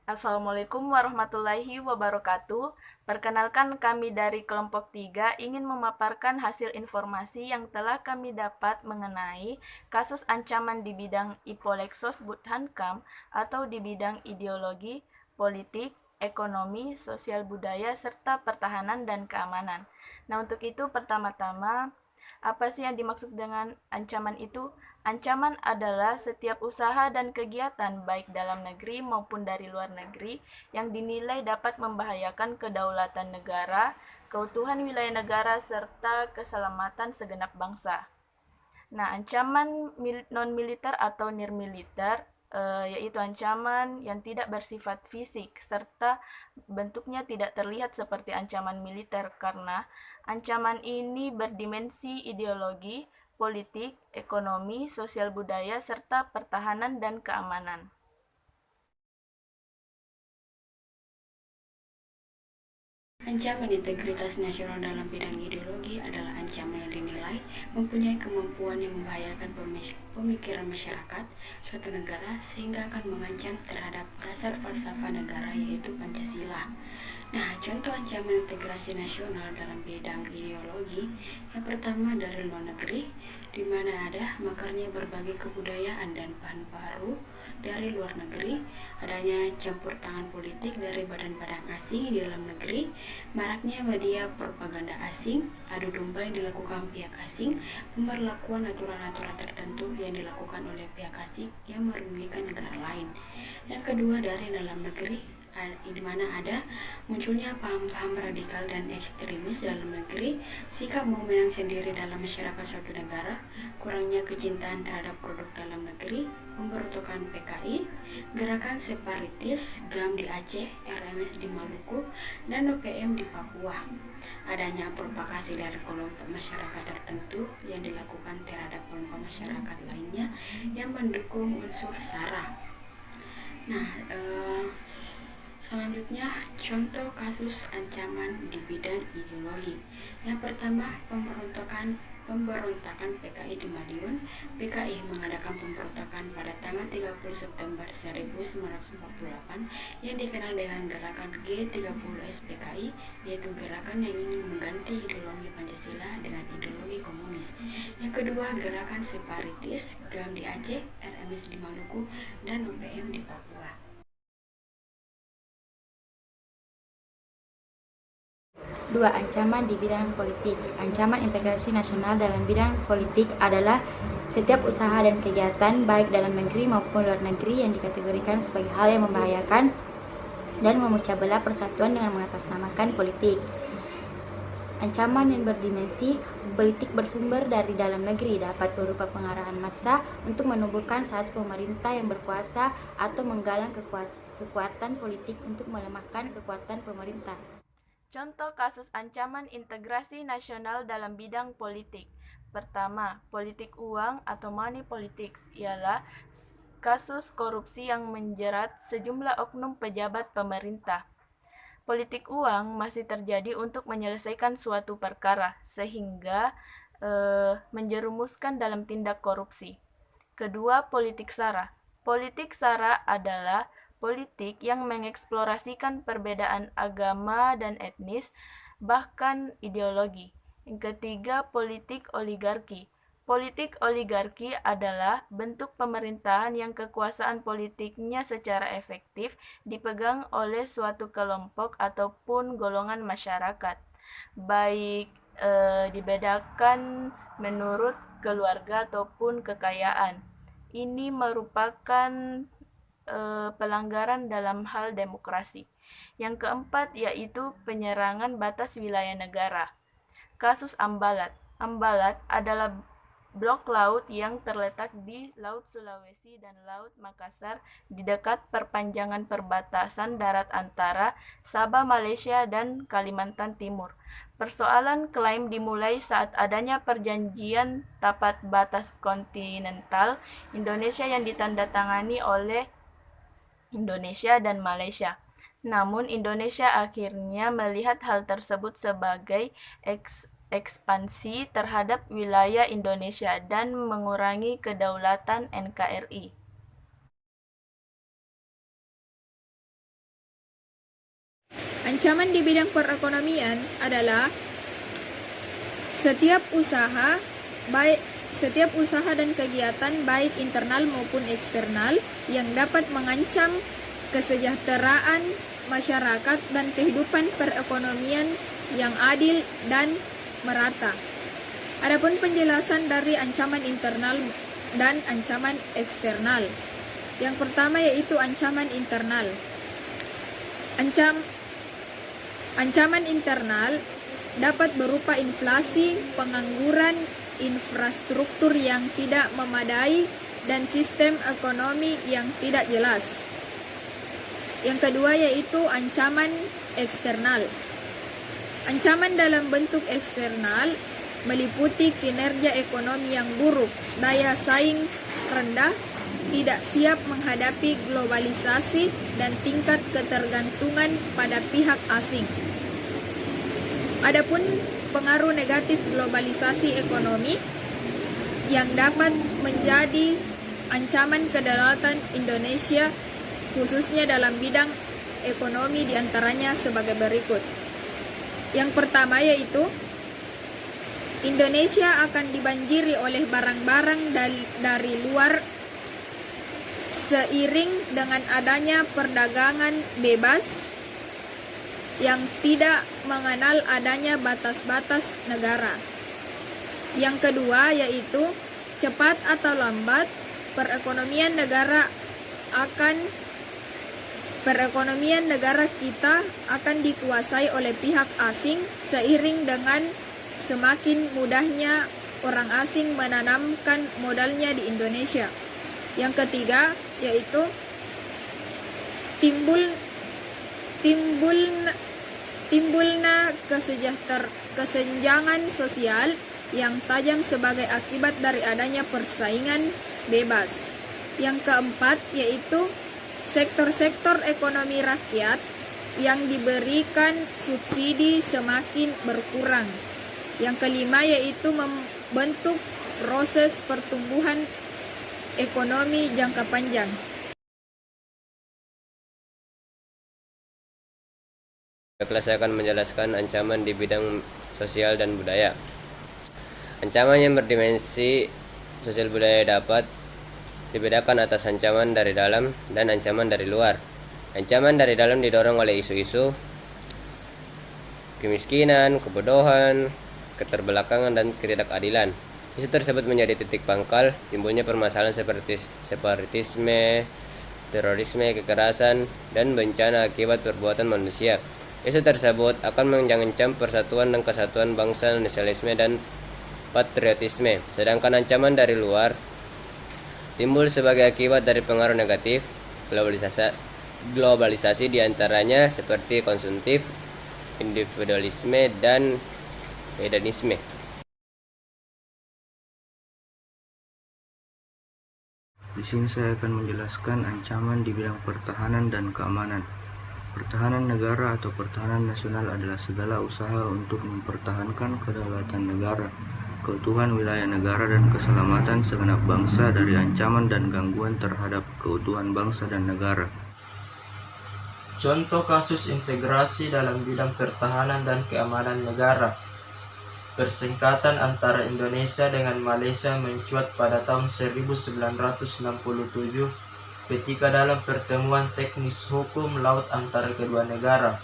Assalamualaikum warahmatullahi wabarakatuh. Perkenalkan, kami dari kelompok 3 ingin memaparkan hasil informasi yang telah kami dapat mengenai kasus ancaman di bidang Ipolexos Buthankam atau di bidang ideologi, politik, ekonomi, sosial budaya, serta pertahanan dan keamanan. Nah, untuk itu pertama-tama, apa sih yang dimaksud dengan ancaman itu? Ancaman adalah setiap usaha dan kegiatan baik dalam negeri maupun dari luar negeri yang dinilai dapat membahayakan kedaulatan negara, keutuhan wilayah negara, serta keselamatan segenap bangsa. Nah, ancaman non-militer atau nirmiliter yaitu ancaman yang tidak bersifat fisik serta bentuknya tidak terlihat seperti ancaman militer karena ancaman ini berdimensi ideologi, politik, ekonomi, sosial budaya, serta pertahanan dan keamanan. Ancaman integritas nasional dalam bidang ideologi adalah ancaman yang dinilai mempunyai kemampuan yang membahayakan pemikiran masyarakat suatu negara sehingga akan mengancam terhadap dasar falsafah negara yaitu Pancasila. Nah, contoh ancaman integrasi nasional dalam bidang ideologi yang pertama dari luar negeri, di mana ada makarnya berbagai kebudayaan dan bahan baru dari luar negeri, adanya campur tangan politik dari badan-badan asing di dalam negeri, maraknya media propaganda asing, adu domba yang dilakukan pihak asing, pemberlakuan aturan-aturan tertentu yang dilakukan oleh pihak asing yang merugikan negara lain. Yang kedua dari dalam negeri, di mana ada munculnya paham-paham radikal dan ekstremis dalam negeri, sikap mau menang sendiri dalam masyarakat suatu negara, kurangnya kecintaan terhadap produk dalam negeri, pemberontakan PKI, gerakan separatis GAM di Aceh, RMS di Maluku, dan OPM di Papua. Adanya provokasi dari kelompok masyarakat tertentu yang dilakukan terhadap kelompok masyarakat lainnya yang mendukung unsur SARA. Nah, selanjutnya, contoh kasus ancaman di bidang ideologi. Yang pertama, pemberontakan PKI di Madiun. PKI mengadakan pemberontakan pada tanggal 30 September 1948 yang dikenal dengan gerakan G30S PKI, yaitu gerakan yang ingin mengganti ideologi Pancasila dengan ideologi komunis. Yang kedua, gerakan separatis GAM di Aceh, RMS di Maluku, dan OPM di Papua. Dua, ancaman di bidang politik. Ancaman integrasi nasional dalam bidang politik adalah setiap usaha dan kegiatan baik dalam negeri maupun luar negeri yang dikategorikan sebagai hal yang membahayakan dan memecah belah persatuan dengan mengatasnamakan politik. Ancaman yang berdimensi politik bersumber dari dalam negeri dapat berupa pengarahan massa untuk menubuhkan satu pemerintah yang berkuasa atau menggalang kekuatan politik untuk melemahkan kekuatan pemerintah. Contoh kasus ancaman integrasi nasional dalam bidang politik. Pertama, politik uang atau money politics ialah kasus korupsi yang menjerat sejumlah oknum pejabat pemerintah. Politik uang masih terjadi untuk menyelesaikan suatu perkara sehingga menjerumuskan dalam tindak korupsi. Kedua, politik sara. Politik sara adalah politik yang mengeksplorasikan perbedaan agama dan etnis, bahkan ideologi. Yang ketiga, politik oligarki. Politik oligarki adalah bentuk pemerintahan yang kekuasaan politiknya secara efektif dipegang oleh suatu kelompok ataupun golongan masyarakat, baik dibedakan menurut keluarga ataupun kekayaan. Ini merupakan pelanggaran dalam hal demokrasi. Yang keempat yaitu penyerangan batas wilayah negara. Kasus Ambalat. Ambalat adalah blok laut yang terletak di Laut Sulawesi dan Laut Makassar di dekat perpanjangan perbatasan darat antara Sabah, Malaysia, dan Kalimantan Timur. Persoalan klaim dimulai saat adanya perjanjian tapat batas kontinental Indonesia yang ditandatangani oleh Indonesia dan Malaysia. Namun Indonesia akhirnya melihat hal tersebut sebagai ekspansi terhadap wilayah Indonesia dan mengurangi kedaulatan NKRI. Ancaman di bidang perekonomian adalah setiap usaha dan kegiatan baik internal maupun eksternal yang dapat mengancam kesejahteraan masyarakat dan kehidupan perekonomian yang adil dan merata. Adapun penjelasan dari ancaman internal dan ancaman eksternal. Yang pertama yaitu ancaman internal. Ancaman internal dapat berupa inflasi, pengangguran, infrastruktur yang tidak memadai, dan sistem ekonomi yang tidak jelas. Yang kedua yaitu ancaman eksternal. Ancaman dalam bentuk eksternal meliputi kinerja ekonomi yang buruk, daya saing rendah, tidak siap menghadapi globalisasi, dan tingkat ketergantungan pada pihak asing. Adapun pengaruh negatif globalisasi ekonomi yang dapat menjadi ancaman kedaulatan Indonesia khususnya dalam bidang ekonomi diantaranya sebagai berikut. Yang pertama yaitu Indonesia akan dibanjiri oleh barang-barang dari luar seiring dengan adanya perdagangan bebas yang tidak mengenal adanya batas-batas negara. Yang kedua yaitu cepat atau lambat perekonomian negara kita akan dikuasai oleh pihak asing seiring dengan semakin mudahnya orang asing menanamkan modalnya di Indonesia. Yang ketiga yaitu timbulnya kesenjangan sosial yang tajam sebagai akibat dari adanya persaingan bebas. Yang keempat yaitu sektor-sektor ekonomi rakyat yang diberikan subsidi semakin berkurang. Yang kelima yaitu membentuk proses pertumbuhan ekonomi jangka panjang. Kelas saya akan menjelaskan ancaman di bidang sosial dan budaya. Ancaman yang berdimensi sosial budaya dapat dibedakan atas ancaman dari dalam dan ancaman dari luar. Ancaman dari dalam didorong oleh isu-isu kemiskinan, kebodohan, keterbelakangan, dan ketidakadilan. Isu tersebut menjadi titik pangkal timbulnya permasalahan seperti separatisme, terorisme, kekerasan, dan bencana akibat perbuatan manusia. Isu tersebut akan mengancam persatuan dan kesatuan bangsa, nasionalisme, dan patriotisme. Sedangkan ancaman dari luar timbul sebagai akibat dari pengaruh negatif globalisasi diantaranya seperti konsumtif, individualisme, dan hedonisme. Di sini saya akan menjelaskan ancaman di bidang pertahanan dan keamanan. Pertahanan negara atau pertahanan nasional adalah segala usaha untuk mempertahankan kedaulatan negara, keutuhan wilayah negara, dan keselamatan segenap bangsa dari ancaman dan gangguan terhadap keutuhan bangsa dan negara. Contoh kasus integrasi dalam bidang pertahanan dan keamanan negara. Persengkatan antara Indonesia dengan Malaysia mencuat pada tahun 1967 ketika dalam pertemuan teknis hukum laut antara kedua negara.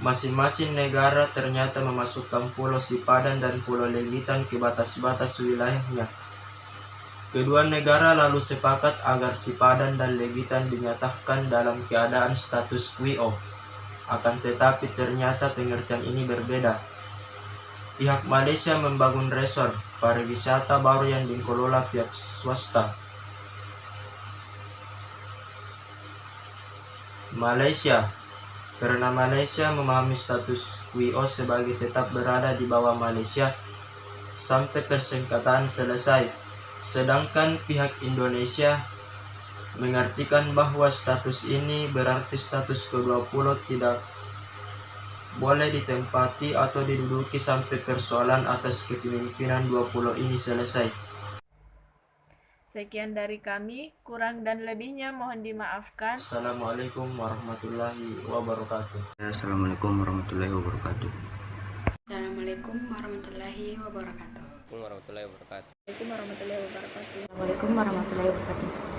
Masing-masing negara ternyata memasukkan Pulau Sipadan dan Pulau Legitan ke batas-batas wilayahnya. Kedua negara lalu sepakat agar Sipadan dan Legitan dinyatakan dalam keadaan status quo. Akan tetapi ternyata pengertian ini berbeda. Pihak Malaysia membangun resort pariwisata baru yang dikelola pihak swasta. Malaysia, karena Malaysia memahami status quo sebagai tetap berada di bawah Malaysia sampai persengketaan selesai. Sedangkan pihak Indonesia mengartikan bahwa status ini berarti status kedua pulau tidak boleh ditempati atau diduduki sampai persoalan atas kepemimpinan dua pulau ini selesai. Sekian dari kami, kurang dan lebihnya mohon dimaafkan. Assalamualaikum warahmatullahi wabarakatuh. Assalamualaikum warahmatullahi wabarakatuh. Assalamualaikum warahmatullahi wabarakatuh. Warahmatullahi wabarakatuh. Assalamualaikum warahmatullahi wabarakatuh. Assalamualaikum warahmatullahi wabarakatuh.